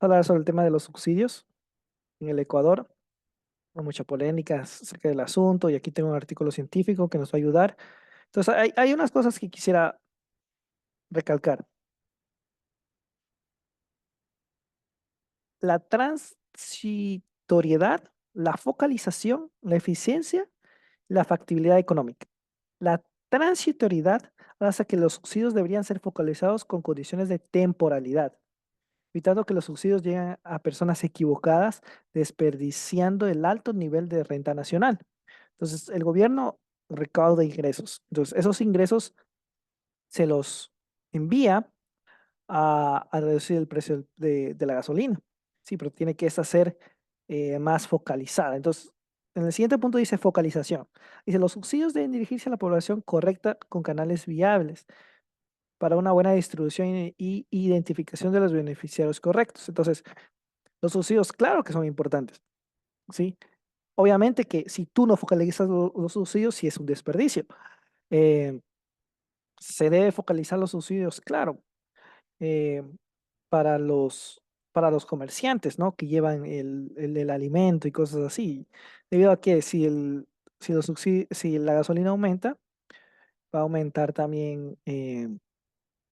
Hablar sobre el tema de los subsidios en el Ecuador. Hay mucha polémica acerca del asunto y aquí tengo un artículo científico que nos va a ayudar. Entonces, hay unas cosas que quisiera recalcar. La transitoriedad, la focalización, la eficiencia, la factibilidad económica. La transitoriedad hace que los subsidios deberían ser focalizados con condiciones de temporalidad, evitando que los subsidios lleguen a personas equivocadas, desperdiciando el alto nivel de renta nacional. Entonces, el gobierno recauda ingresos. Entonces, esos ingresos se los envía a reducir el precio de la gasolina. Sí, pero tiene que esta ser más focalizada. Entonces, en el siguiente punto dice focalización. Dice, los subsidios deben dirigirse a la población correcta con canales viables para una buena distribución y identificación de los beneficiarios correctos. Entonces, los subsidios, claro que son importantes, ¿sí? Obviamente que si tú no focalizas los subsidios, sí es un desperdicio. Eh, Se debe focalizar los subsidios, claro, eh, para para los comerciantes, ¿no? Que llevan el alimento y cosas así. Debido a que si la gasolina aumenta, va a aumentar también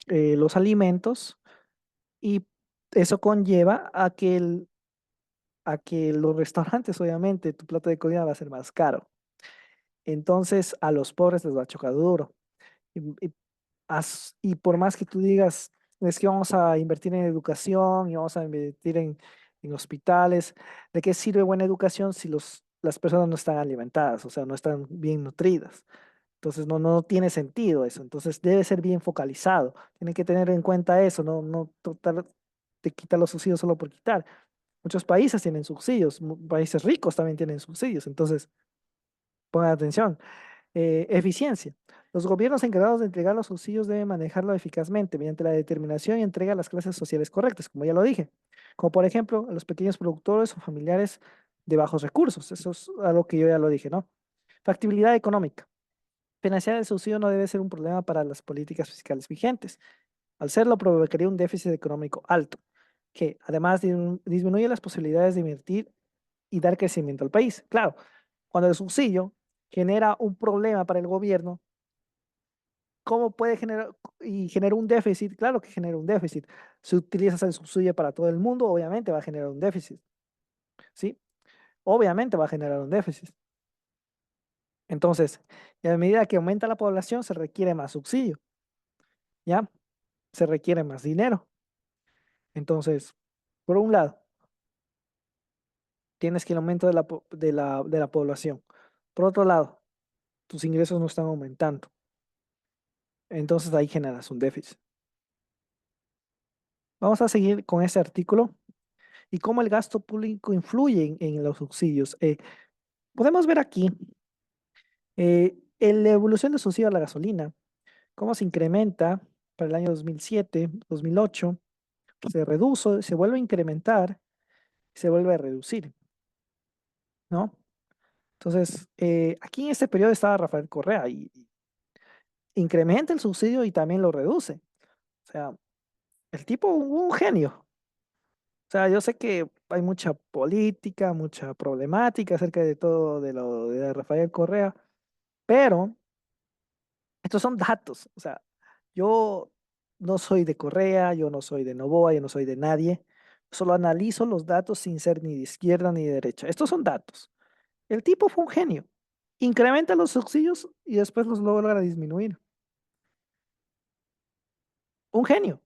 los alimentos y eso conlleva a que los restaurantes, obviamente, tu plato de comida va a ser más caro. Entonces, a los pobres les va a chocar duro. Y y por más que tú digas, es que vamos a invertir en educación y vamos a invertir en hospitales, ¿de qué sirve buena educación si las personas no están alimentadas, o sea, no están bien nutridas? Entonces no tiene sentido eso. Entonces debe ser bien focalizado. Tienen que tener en cuenta eso, no tratar de quitar los subsidios solo por quitar. Muchos países tienen subsidios, países ricos también tienen subsidios. Entonces, pongan atención. Eficiencia. Los gobiernos encargados de entregar los subsidios deben manejarlo eficazmente mediante la determinación y entrega a las clases sociales correctas, como ya lo dije, como por ejemplo a los pequeños productores o familiares de bajos recursos. Eso es algo que yo ya lo dije, ¿no? Factibilidad económica. Financiar el subsidio no debe ser un problema para las políticas fiscales vigentes. Al serlo, provocaría un déficit económico alto, que además disminuye las posibilidades de invertir y dar crecimiento al país. Claro, cuando el subsidio genera un problema para el gobierno, ¿cómo puede generar y genera un déficit? Claro que genera un déficit. Si utilizas el subsidio para todo el mundo, obviamente va a generar un déficit, ¿sí? Obviamente va a generar un déficit. Entonces, y a medida que aumenta la población, se requiere más subsidio, ¿ya? Se requiere más dinero. Entonces, por un lado, tienes que el aumento de de la población. Por otro lado, tus ingresos no están aumentando. Entonces ahí generas un déficit. Vamos a seguir con este artículo y cómo el gasto público influye en los subsidios. Podemos ver aquí en la evolución del subsidio a la gasolina, cómo se incrementa para el año 2007, 2008, se reduce, se vuelve a incrementar, se vuelve a reducir, ¿no? Entonces, aquí en este periodo estaba Rafael Correa y incrementa el subsidio y también lo reduce. O sea, el tipo un genio. O sea, yo sé que hay mucha política, mucha problemática acerca de todo de lo de Rafael Correa, pero estos son datos. O sea, yo no soy de Correa, yo no soy de Noboa, yo no soy de nadie. Solo analizo los datos sin ser ni de izquierda ni de derecha. Estos son datos. El tipo fue un genio. Incrementa los subsidios y después los logra disminuir. Un genio.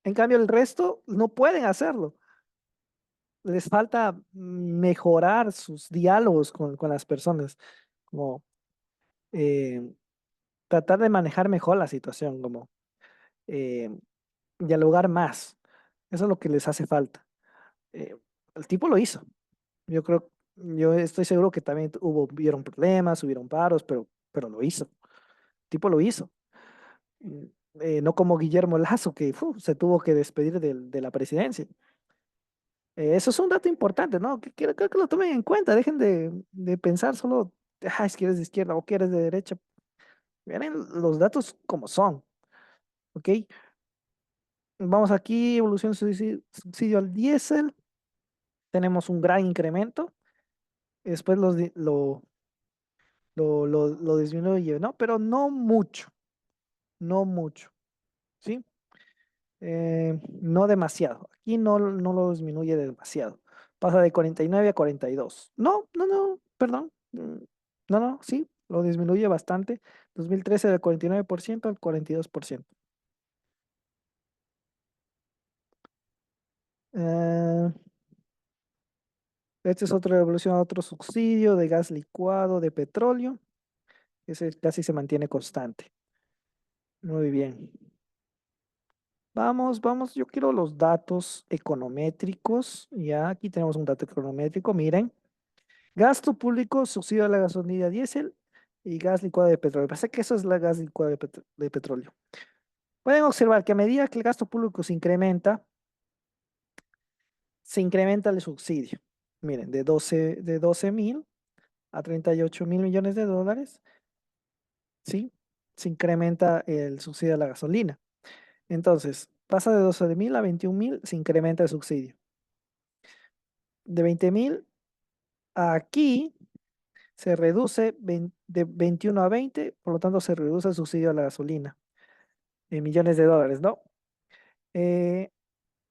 En cambio, el resto no pueden hacerlo. Les falta mejorar sus diálogos con las personas, como eh, tratar de manejar mejor la situación, como eh, dialogar más. Eso es lo que les hace falta. Eh, el tipo lo hizo. Yo estoy seguro que también hubieron problemas, hubieron paros, pero lo hizo. El tipo lo hizo. Mm, no como Guillermo Lazo, que se tuvo que despedir de la presidencia. Eso es un dato importante, ¿no? Que quiero que lo tomen en cuenta. Dejen de pensar solo, es que eres de izquierda o que eres de derecha. Miren los datos como son, ¿ok? Vamos aquí, evolución subsidio al diésel. Tenemos un gran incremento. Después lo disminuye, ¿no? Pero no mucho, no mucho, ¿sí? No demasiado. Aquí no lo disminuye demasiado. Pasa de 49 a 42. No, no, no, perdón. No, no, sí, lo disminuye bastante. 2013 del 49% al 42%. Eh, Este es otra evolución a otro subsidio de gas licuado, de petróleo. Ese casi se mantiene constante. Muy bien. Vamos, vamos, yo quiero los datos econométricos. Ya, aquí tenemos un dato econométrico, miren. Gasto público, subsidio a la gasolina diésel y gas licuado de petróleo. Parece que eso es la gas licuado de petróleo. Pueden observar que a medida que el gasto público se incrementa el subsidio. Miren, de 12.000 a 38.000 millones de dólares, ¿sí? Se incrementa el subsidio a la gasolina. Entonces, pasa de 12.000 a 21.000, se incrementa el subsidio. De 20.000 a aquí se reduce de 21 a 20, por lo tanto se reduce el subsidio a la gasolina en millones de dólares, ¿no? Eh,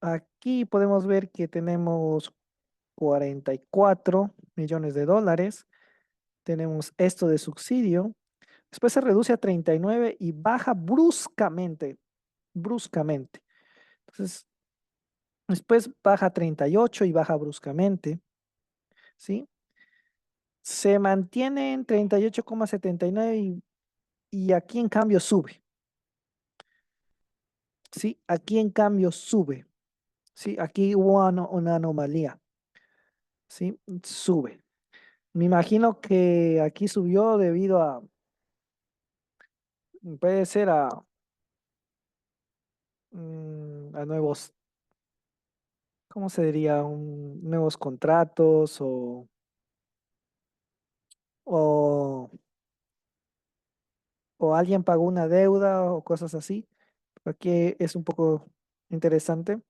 Aquí podemos ver que tenemos 44 millones de dólares, tenemos esto de subsidio, después se reduce a 39 y baja bruscamente, bruscamente. Entonces, después baja a 38 y baja bruscamente, ¿sí? Se mantiene en 38,79 y aquí en cambio sube, ¿sí? Aquí en cambio sube, ¿sí? Aquí hubo una anomalía, ¿sí? Sube. Me imagino que aquí subió debido puede ser a nuevos, ¿cómo se diría? Nuevos contratos o, o alguien pagó una deuda o cosas así. Aquí es un poco interesante.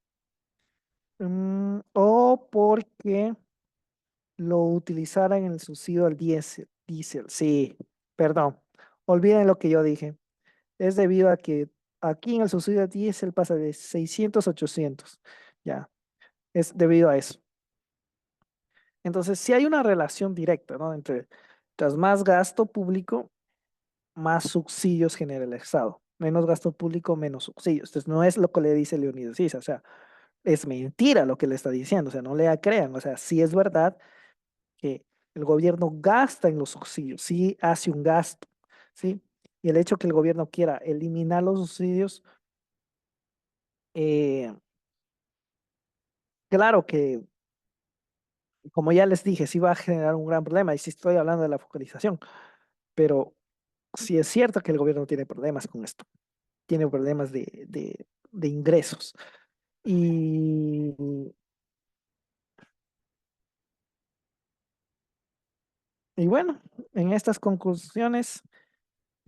O porque lo utilizaran en el subsidio al diésel. Sí, perdón. Olviden lo que yo dije. Es debido a que aquí en el subsidio al diésel pasa de 600 a 800. Ya, es debido a eso. Entonces, sí hay una relación directa, ¿no? Entre tras más gasto público, más subsidios genera el Estado. Menos gasto público, menos subsidios. Entonces, no es lo que le dice Leonidas Issa, o sea, es mentira lo que le está diciendo, o sea, no le crean, o sea, sí es verdad que el gobierno gasta en los subsidios, sí hace un gasto, ¿sí? Y el hecho que el gobierno quiera eliminar los subsidios, eh, claro que, como ya les dije, sí va a generar un gran problema, y sí estoy hablando de la focalización, pero sí es cierto que el gobierno tiene problemas con esto, tiene problemas de ingresos. Y, y bueno, en estas conclusiones,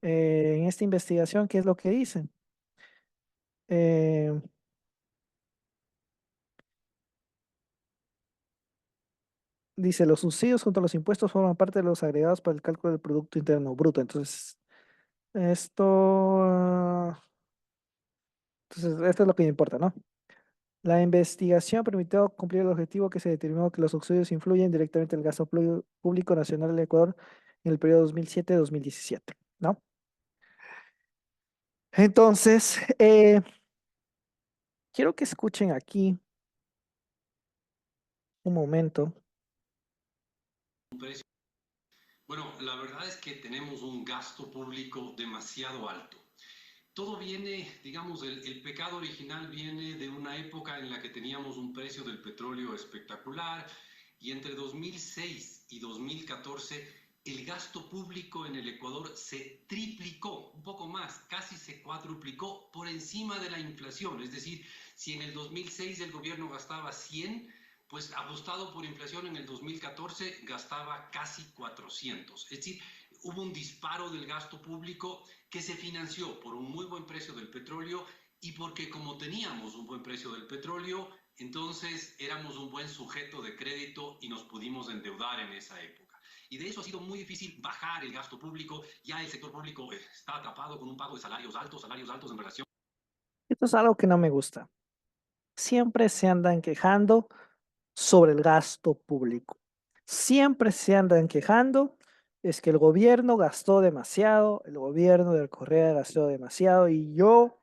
en esta investigación, ¿qué es lo que dicen? Eh, Dice, los subsidios junto a los impuestos forman parte de los agregados para el cálculo del Producto Interno Bruto. Entonces, esto, esto es lo que me importa, ¿no? La investigación permitió cumplir el objetivo que se determinó que los subsidios influyen directamente en el gasto público nacional del Ecuador en el periodo 2007-2017, ¿no? Entonces, quiero que escuchen aquí un momento. Bueno, la verdad es que tenemos un gasto público demasiado alto. Todo viene, digamos, el pecado original viene de una época en la que teníamos un precio del petróleo espectacular y entre 2006 y 2014 el gasto público en el Ecuador se triplicó, un poco más, casi se cuadruplicó por encima de la inflación. Es decir, si en el 2006 el gobierno gastaba 100, pues ajustado por inflación en el 2014 gastaba casi 400. Es decir, hubo un disparo del gasto público que se financió por un muy buen precio del petróleo y porque como teníamos un buen precio del petróleo, entonces éramos un buen sujeto de crédito y nos pudimos endeudar en esa época. Y de eso ha sido muy difícil bajar el gasto público. Ya el sector público está atrapado con un pago de salarios altos en relación. Esto es algo que no me gusta. Siempre se andan quejando sobre el gasto público. Siempre se andan quejando, es que el gobierno gastó demasiado, el gobierno del Correa gastó demasiado y yo,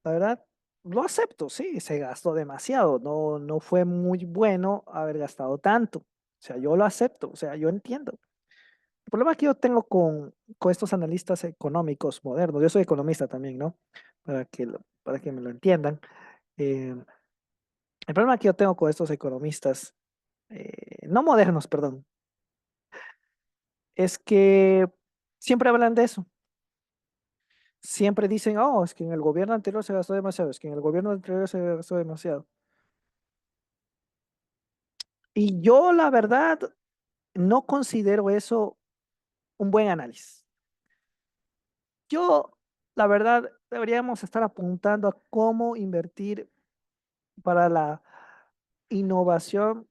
la verdad, lo acepto, sí, se gastó demasiado, no fue muy bueno haber gastado tanto. O sea, yo lo acepto, o sea, yo entiendo. El problema que yo tengo con estos analistas económicos modernos, yo soy economista también, ¿no? Para que me lo entiendan. eh, el problema que yo tengo con estos economistas, no modernos, perdón, es que siempre hablan de eso. Siempre dicen, oh, es que en el gobierno anterior se gastó demasiado, es que en el gobierno anterior se gastó demasiado. Y yo, la verdad, no considero eso un buen análisis. Yo, la verdad, deberíamos estar apuntando a cómo invertir para la innovación,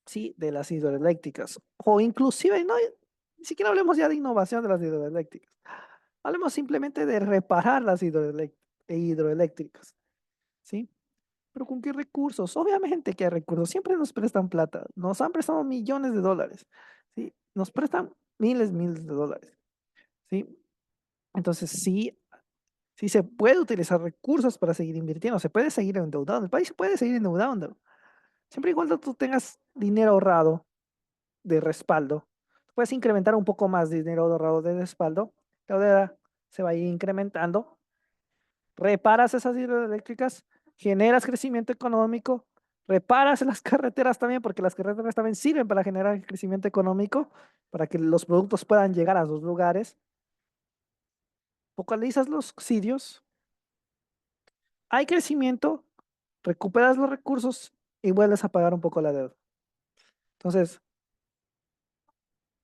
sí, de las hidroeléctricas. O inclusive, no, ni siquiera hablemos ya de innovación de las hidroeléctricas. Hablemos simplemente de reparar las hidroeléctricas, ¿sí? Pero ¿con qué recursos? Obviamente que hay recursos, siempre nos prestan plata, nos han prestado millones de dólares, ¿sí? Nos prestan miles de dólares, ¿sí? Entonces sí se puede utilizar recursos para seguir invirtiendo, se puede seguir endeudando, el país se puede seguir endeudando, siempre y cuando tú tengas dinero ahorrado de respaldo, puedes incrementar un poco más de dinero ahorrado de respaldo, la deuda se va a ir incrementando, reparas esas hidroeléctricas, generas crecimiento económico, reparas las carreteras también, porque las carreteras también sirven para generar crecimiento económico, para que los productos puedan llegar a sus lugares, focalizas los subsidios, hay crecimiento, recuperas los recursos y vuelves a pagar un poco la deuda. Entonces,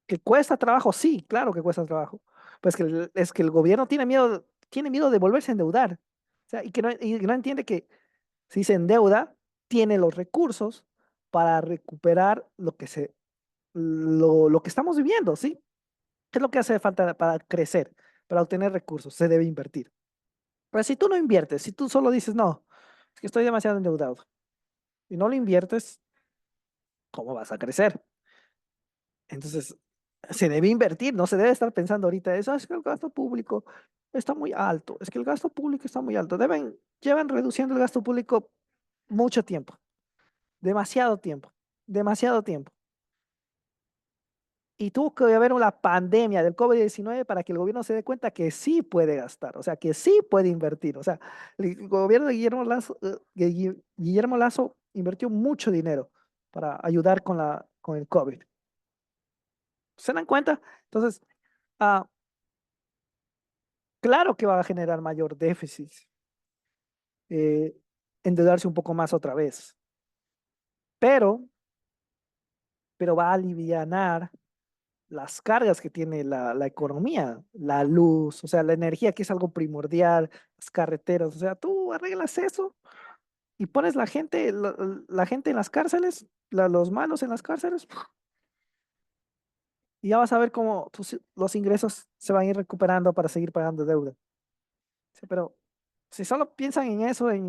¿que cuesta trabajo? Sí, claro que cuesta trabajo. Pues que es que el gobierno tiene miedo de volverse a endeudar. O sea, y no entiende que si se endeuda, tiene los recursos para recuperar lo que estamos viviendo, ¿sí? ¿Qué es lo que hace falta para crecer, para obtener recursos? Se debe invertir. Pero si tú no inviertes, si tú solo dices, no, es que estoy demasiado endeudado, y no lo inviertes, ¿cómo vas a crecer? Entonces, se debe invertir, no se debe estar pensando ahorita eso, "Ah, es que el gasto público está muy alto, es que el gasto público está muy alto". Llevan reduciendo el gasto público mucho tiempo, demasiado tiempo, demasiado tiempo. Y tuvo que haber una pandemia del COVID-19 para que el gobierno se dé cuenta que sí puede gastar, o sea, que sí puede invertir. O sea, el gobierno de Guillermo Lazo invirtió mucho dinero para ayudar con el COVID. ¿Se dan cuenta? Entonces, ah, claro que va a generar mayor déficit, eh, endeudarse un poco más otra vez, pero, pero va a alivianar las cargas que tiene la economía, la luz, o sea, la energía que es algo primordial, las carreteras, o sea, tú arreglas eso y pones la gente en las cárceles, los malos en las cárceles, y ya vas a ver cómo los ingresos se van a ir recuperando para seguir pagando deuda. Sí, pero si solo piensan en eso, "Ay,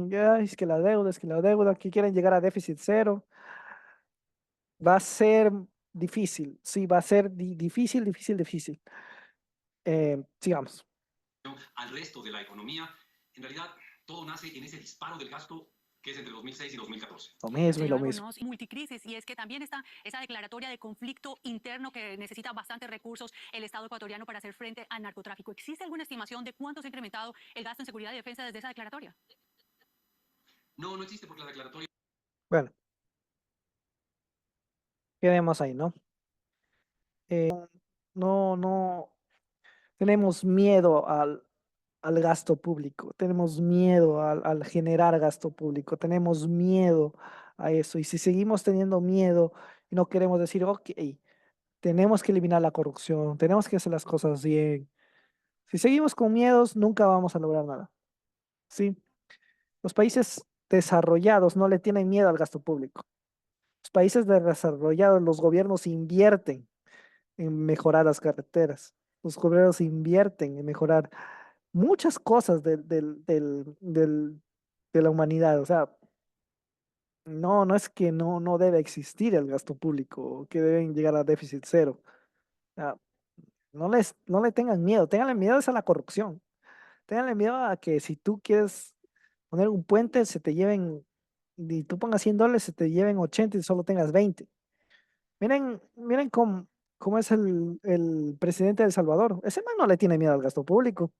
es que la deuda, que quieren llegar a déficit cero, va a ser difícil, sí, va a ser difícil. Sigamos. Al resto de la economía, en realidad todo nace en ese disparo del gasto que es entre 2006 y 2014. Lo mismo y Señor lo mismo. Albornoz, y multicrisis, y es que también está esa declaratoria de conflicto interno que necesita bastantes recursos el Estado ecuatoriano para hacer frente al narcotráfico. ¿Existe alguna estimación de cuánto se ha incrementado el gasto en seguridad y defensa desde esa declaratoria? No, no existe porque la declaratoria. Bueno, quedemos ahí, ¿no? No tenemos miedo al gasto público, tenemos miedo al generar gasto público, tenemos miedo a eso. Y si seguimos teniendo miedo y no queremos decir, ok, tenemos que eliminar la corrupción, tenemos que hacer las cosas bien. Si seguimos con miedos, nunca vamos a lograr nada. ¿Sí? Los países desarrollados no le tienen miedo al gasto público. Los países desarrollados, los gobiernos invierten en mejorar las carreteras. Los gobiernos invierten en mejorar muchas cosas de la humanidad. O sea, no, no es que no debe existir el gasto público, o que deben llegar a déficit cero. O sea, no le tengan miedo, tenganle miedo es a la corrupción. Ténganle miedo a que si tú quieres poner un puente, se te lleven, y tú pongas $100, se te lleven 80 y solo tengas 20. Miren cómo es el presidente de El Salvador. Ese man no le tiene miedo al gasto público.